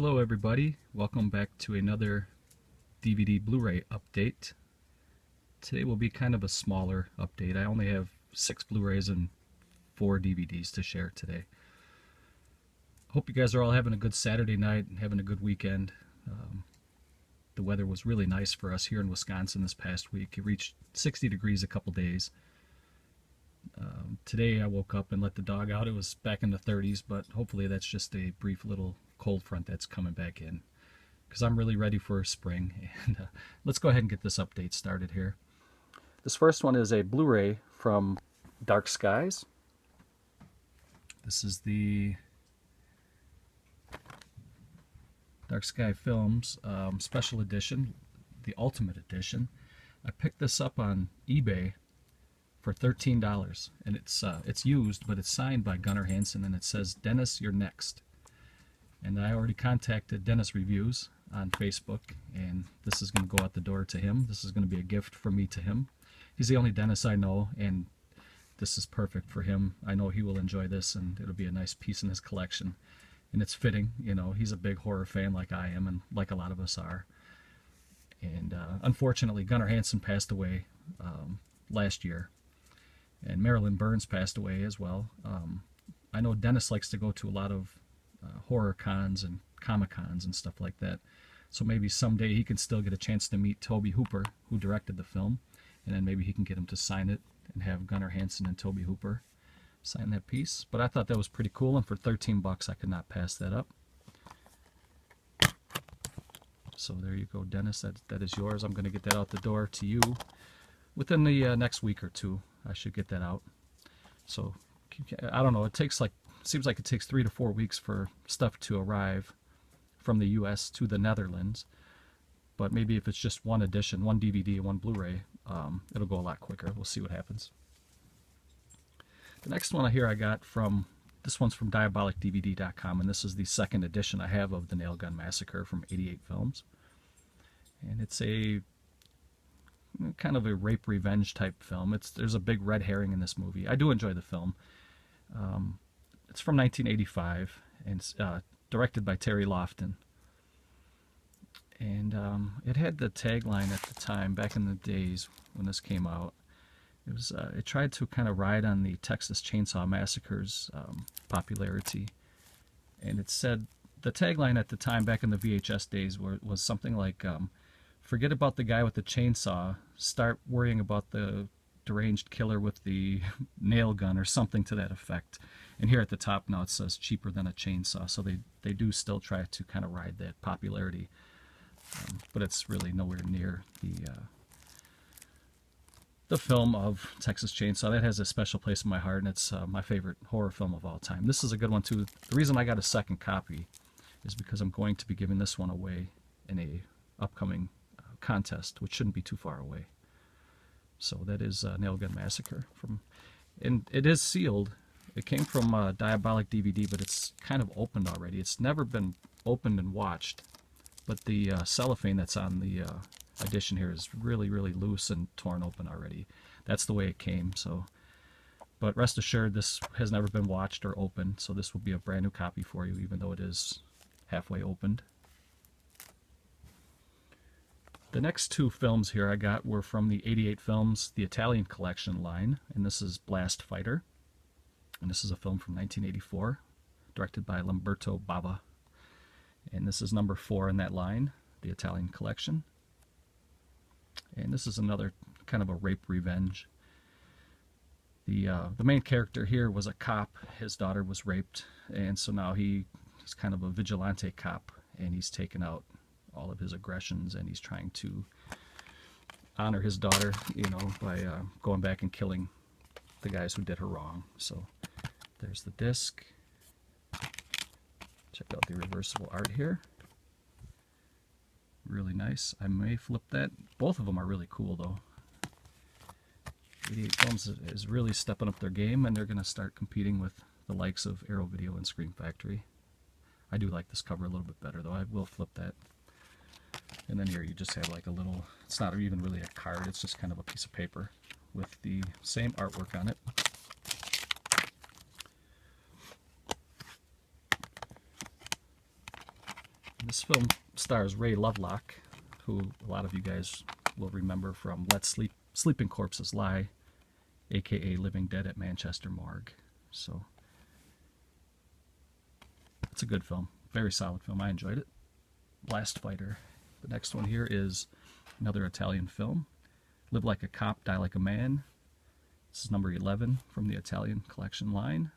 Hello everybody, welcome back to another DVD Blu-ray update. Today will be kind of a smaller update. I only have 6 Blu-rays and 4 DVDs to share today. Hope you guys are all having a good Saturday night and having a good weekend. The weather was really nice for us here in Wisconsin this past week. It reached 60 degrees a couple days. Today I woke up and let the dog out. It was back in the 30s, but hopefully that's just a brief little cold front that's coming back in, because I'm really ready for spring. And let's go ahead and get this update started here. This first one is a Blu-ray from Dark Skies. This is the Dark Sky Films special edition, the Ultimate Edition. I picked this up on eBay for $13, and it's used, but it's signed by Gunnar Hansen, and it says, "Dennis, you're next." And I already contacted Dennis Reviews on Facebook, and this is going to go out the door to him. This is going to be a gift from me to him. He's the only Dennis I know, and this is perfect for him. I know he will enjoy this, and it'll be a nice piece in his collection. And it's fitting, you know, he's a big horror fan like I am, and like a lot of us are. And unfortunately, Gunnar Hansen passed away last year, and Marilyn Burns passed away as well. I know Dennis likes to go to a lot of horror cons and comic cons and stuff like that, so maybe someday he can still get a chance to meet Tobe Hooper, who directed the film, and then maybe he can get him to sign it and have Gunnar Hansen and Tobe Hooper sign that piece. But I thought that was pretty cool, and for 13 bucks I could not pass that up. So there you go, Dennis, that is yours. I'm going to get that out the door to you within the next week or two. I should get that out. So I don't know, seems like it takes 3 to 4 weeks for stuff to arrive from the US to the Netherlands, but maybe if it's just one edition, one DVD and one Blu-ray, it'll go a lot quicker. We'll see what happens. The next one I got from, this one's from DiabolicDVD.com, and this is the second edition I have of the Gun Massacre from 88 Films. And it's a kind of a rape revenge type film. There's a big red herring in this movie. I do enjoy the film. It's from 1985, and it's directed by Terry Lofton. And it had the tagline at the time, back in the days when this came out. It tried to kind of ride on the Texas Chainsaw Massacre's popularity. And it said, the tagline at the time, back in the VHS days, was something like, forget about the guy with the chainsaw, start worrying about the deranged killer with the nail gun, or something to that effect. And here at the top now it says cheaper than a chainsaw, so they do still try to kind of ride that popularity, but it's really nowhere near the film of Texas Chainsaw. That has a special place in my heart, and it's my favorite horror film of all time. This is a good one too. The reason I got a second copy is because I'm going to be giving this one away in a upcoming contest, which shouldn't be too far away. So that is Gun Massacre and it is sealed. It came from Diabolic DVD, but it's kind of opened already. It's never been opened and watched, but the cellophane that's on the edition here is really, really loose and torn open already. That's the way it came. So, but rest assured, this has never been watched or opened, so this will be a brand new copy for you, even though it is halfway opened. The next 2 films here I got were from the 88 Films, the Italian collection line, and this is Blast Fighter. And this is a film from 1984, directed by Lamberto Bava. And this is number 4 in that line, the Italian collection. And this is another kind of a rape revenge. The main character here was a cop. His daughter was raped, and so now he's kind of a vigilante cop, and he's taken out all of his aggressions, and he's trying to honor his daughter, you know, by going back and killing the guys who did her wrong. So there's the disc. Check out the reversible art here. Really nice. I may flip that. Both of them are really cool though. 88 Films is really stepping up their game, and they're going to start competing with the likes of Arrow Video and Scream Factory. I do like this cover a little bit better though. I will flip that. And then here you just have like a little, it's not even really a card, it's just kind of a piece of paper with the same artwork on it. This film stars Ray Lovelock, who a lot of you guys will remember from Let Sleeping Corpses Lie, aka Living Dead at Manchester Morgue. So it's a good film, very solid film. I enjoyed it. Blast Fighter. The next one here is another Italian film, Live Like a Cop, Die Like a Man. This is number 11 from the Italian collection line.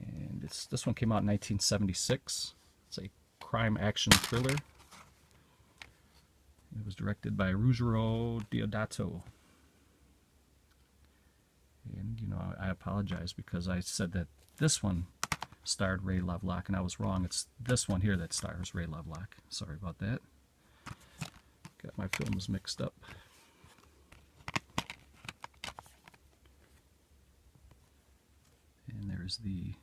And this one came out in 1976. It's a crime action thriller. It was directed by Ruggero Deodato. And, you know, I apologize because I said that this one starred Ray Lovelock, and I was wrong. It's this one here that stars Ray Lovelock. Sorry about that. Got my films mixed up. And there's the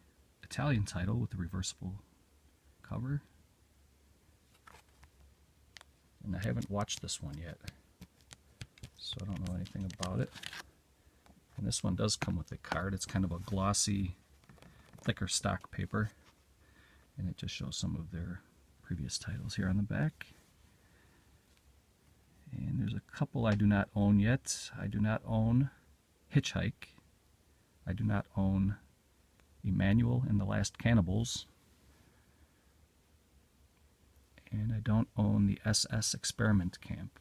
Italian title with the reversible cover. And I haven't watched this one yet, so I don't know anything about it. And this one does come with a card. It's kind of a glossy, thicker stock paper. And it just shows some of their previous titles here on the back. And there's a couple I do not own yet. I do not own Hitchhike. I do not own Emmanuel and the Last Cannibals. And I don't own the SS Experiment Camp.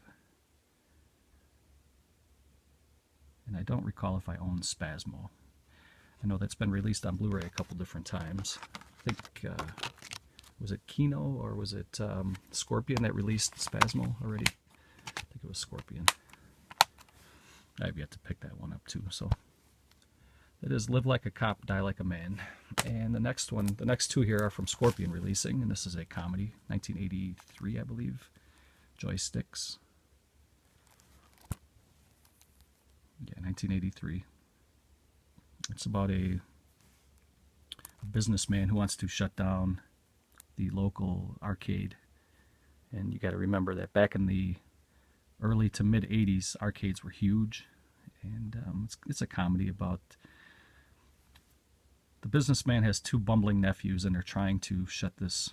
And I don't recall if I own Spasmo. I know that's been released on Blu-ray a couple different times. I think, was it Kino or was it Scorpion that released Spasmo already? I think it was Scorpion. I've yet to pick that one up too. So it is Live Like a Cop, Die Like a Man. And the next one, the next two here are from Scorpion releasing, and this is a comedy, 1983, I believe. Joysticks. Yeah, 1983. It's about a businessman who wants to shut down the local arcade. And you got to remember that back in the early to mid 80s, arcades were huge. And it's a comedy about the businessman has two bumbling nephews, and they're trying to shut this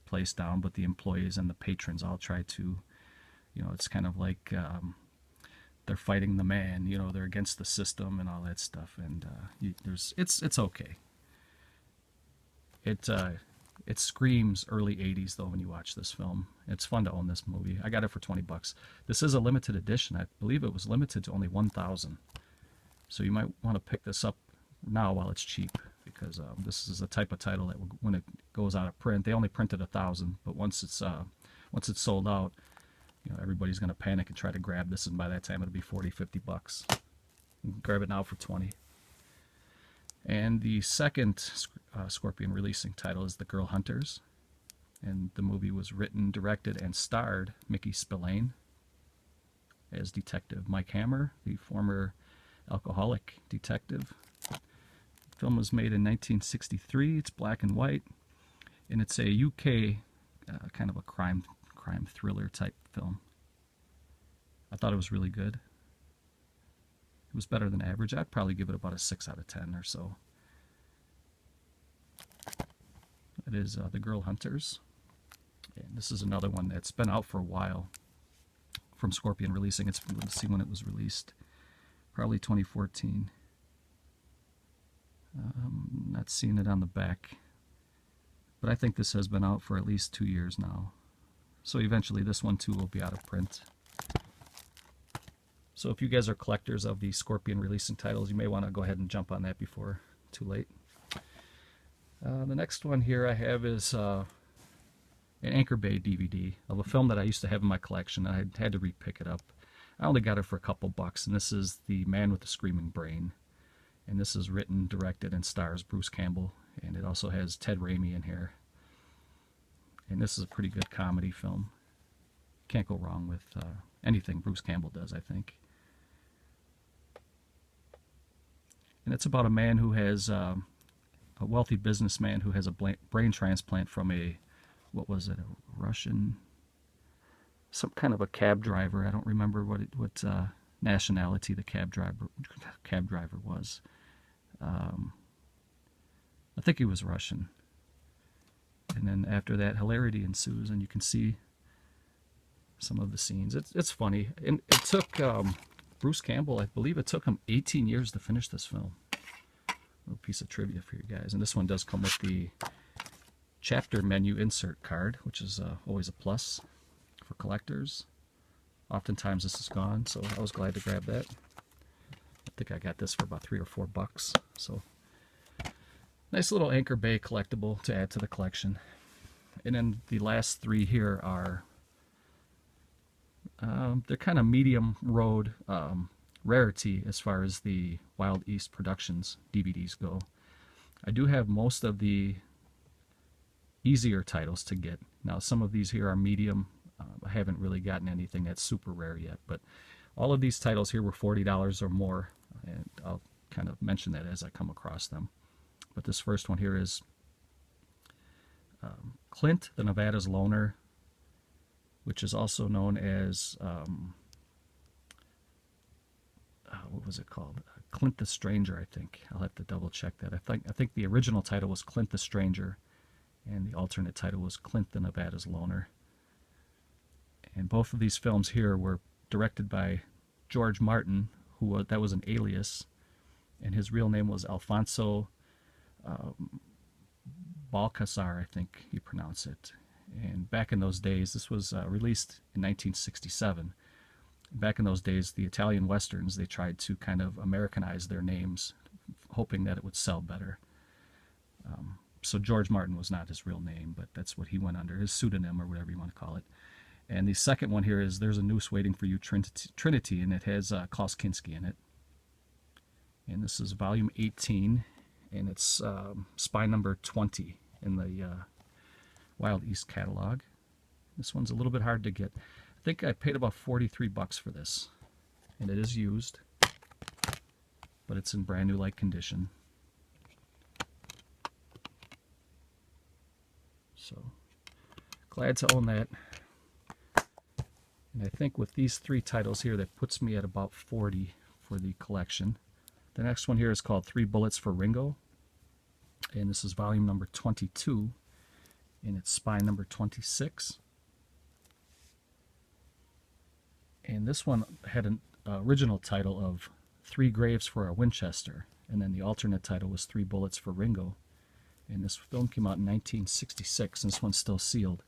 place down, but the employees and the patrons all try to, you know, it's kind of like they're fighting the man, you know, they're against the system and all that stuff. And it's okay. It screams early 80s though when you watch this film. It's fun to own this movie. I got it for 20 bucks. This is a limited edition. I believe it was limited to only 1,000. So you might want to pick this up now while it's cheap, because this is the type of title that when it goes out of print, they only printed 1,000, but once it's sold out, you know, everybody's going to panic and try to grab this, and by that time it'll be 40, 50 bucks. You can grab it now for 20. And the second Scorpion releasing title is The Girl Hunters, and the movie was written, directed, and starred Mickey Spillane as Detective Mike Hammer, the former alcoholic detective. The film was made in 1963. It's black and white, and it's a UK kind of a crime thriller type film. I thought it was really good. It was better than average. I'd probably give it about a 6 out of 10 or so. It is The Girl Hunters. And this is another one that's been out for a while from Scorpion releasing. Let's see when it was released. Probably 2014. Not seeing it on the back. But I think this has been out for at least 2 years now. So eventually this one too will be out of print. So if you guys are collectors of the Scorpion releasing titles, you may want to go ahead and jump on that before too late. The next one here I have is an Anchor Bay DVD of a film that I used to have in my collection. I had to re-pick it up. I only got it for a couple bucks, and this is The Man with the Screaming Brain. And this is written, directed, and stars Bruce Campbell. And it also has Ted Raimi in here. And this is a pretty good comedy film. Can't go wrong with anything Bruce Campbell does, I think. And it's about a man who has, a wealthy businessman who has a brain transplant from a, what was it, a Russian, some kind of a cab driver. I don't remember what nationality the cab driver was. I think he was Russian. And then after that, hilarity ensues, and you can see some of the scenes. It's funny. And it took Bruce Campbell, I believe it took him 18 years to finish this film. A little piece of trivia for you guys. And this one does come with the chapter menu insert card, which is always a plus for collectors. Oftentimes this is gone, so I was glad to grab that. I think I got this for about $3 or $4. So nice little Anchor Bay collectible to add to the collection. And then the last three here are they're kind of medium road rarity as far as the Wild East Productions DVDs go. I do have most of the easier titles to get. Now some of these here are medium. I haven't really gotten anything that's super rare yet, but all of these titles here were $40 or more, and I'll kind of mention that as I come across them. But this first one here is Clint the Nevada's Loner, which is also known as what was it called? Clint the Stranger, I think. I'll have to double check that. I think the original title was Clint the Stranger, and the alternate title was Clint the Nevada's Loner. And both of these films here were directed by George Martin, who that was an alias, and his real name was Alfonso Balcazar, I think you pronounce it. And back in those days, this was released in 1967. Back in those days, the Italian Westerns, they tried to kind of Americanize their names, hoping that it would sell better. So George Martin was not his real name, but that's what he went under, his pseudonym or whatever you want to call it. And the second one here is There's a Noose Waiting for You, Trinity, and it has Klaus Kinski in it. And this is volume 18, and it's spine number 20 in the Wild East catalog. This one's a little bit hard to get. I think I paid about $43 for this, and it is used, but it's in brand new like condition. So glad to own that. And I think with these three titles here, that puts me at about 40 for the collection. The next one here is called 3 Bullets for Ringo, and this is volume number 22, and it's spine number 26. And this one had an original title of 3 Graves for a Winchester, and then the alternate title was 3 Bullets for Ringo. And this film came out in 1966, and this one's still sealed.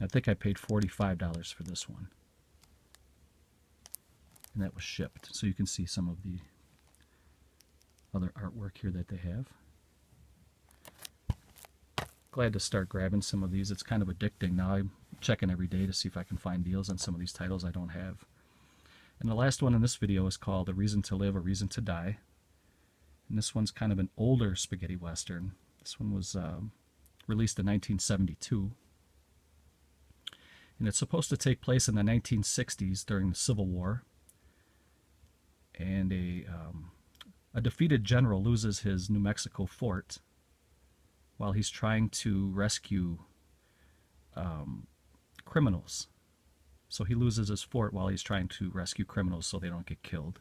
I think I paid $45 for this one. And that was shipped. So you can see some of the other artwork here that they have. Glad to start grabbing some of these. It's kind of addicting. Now I'm checking every day to see if I can find deals on some of these titles I don't have. And the last one in this video is called A Reason to Live, A Reason to Die. And this one's kind of an older spaghetti western. This one was released in 1972. And it's supposed to take place in the 1960s during the Civil War. And a defeated general loses his New Mexico fort while he's trying to rescue criminals. So he loses his fort while he's trying to rescue criminals so they don't get killed.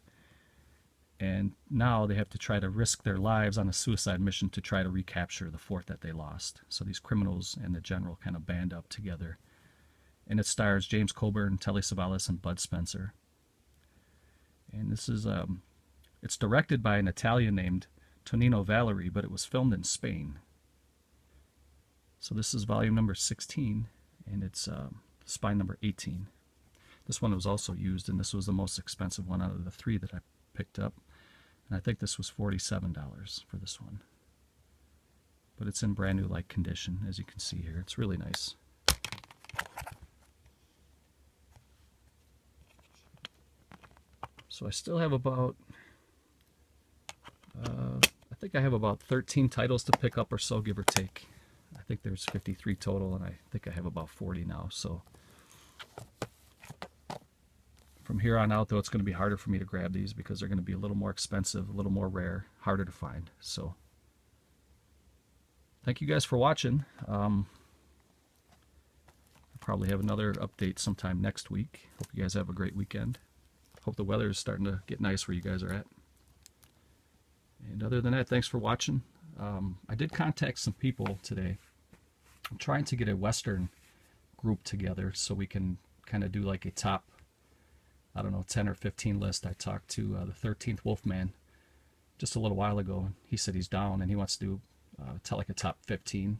And now they have to try to risk their lives on a suicide mission to try to recapture the fort that they lost. So these criminals and the general kind of band up together. And it stars James Coburn, Telly Savalas, and Bud Spencer. And this is, it's directed by an Italian named Tonino Valeri, but it was filmed in Spain. So this is volume number 16, and it's spine number 18. This one was also used, and this was the most expensive one out of the three that I picked up. And I think this was $47 for this one. But it's in brand new like condition, as you can see here. It's really nice. So I still have about, I think I have about 13 titles to pick up or so, give or take. I think there's 53 total, and I think I have about 40 now. So from here on out, though, it's going to be harder for me to grab these because they're going to be a little more expensive, a little more rare, harder to find. So thank you guys for watching. I'll probably have another update sometime next week. Hope you guys have a great weekend. Hope the weather is starting to get nice where you guys are at. And other than that, thanks for watching. I did contact some people today I'm trying to get a Western group together so we can kind of do like a top, I don't know, 10 or 15 list. I talked to the 13th Wolfman just a little while ago, and he said he's down and he wants to do tell like a top 15.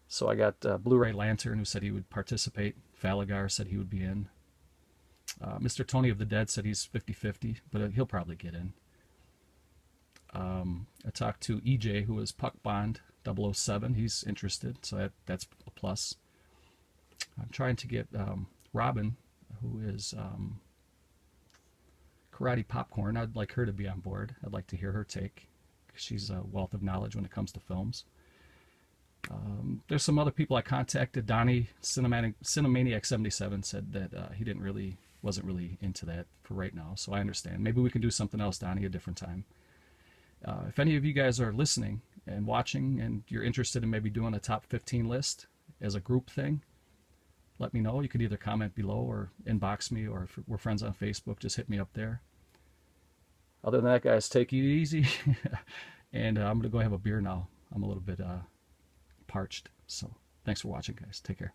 So I got Blu-ray Lantern, who said he would participate. Falagar said he would be in. Mr. Tony of the Dead said he's 50-50, but he'll probably get in. I talked to EJ, who is Puck Bond 007. He's interested, so that's a plus. I'm trying to get Robin, who is Karate Popcorn. I'd like her to be on board. I'd like to hear her take. She's a wealth of knowledge when it comes to films. There's some other people I contacted. Donnie Cinemaniac 77 said that he wasn't really into that for right now, so I understand. Maybe we can do something else, Donnie, a different time. If any of you guys are listening and watching and you're interested in maybe doing a top 15 list as a group thing, let me know. You could either comment below or inbox me, or if we're friends on Facebook, just hit me up there. Other than that, guys, take it easy. And I'm going to go have a beer now. I'm a little bit parched. So thanks for watching, guys. Take care.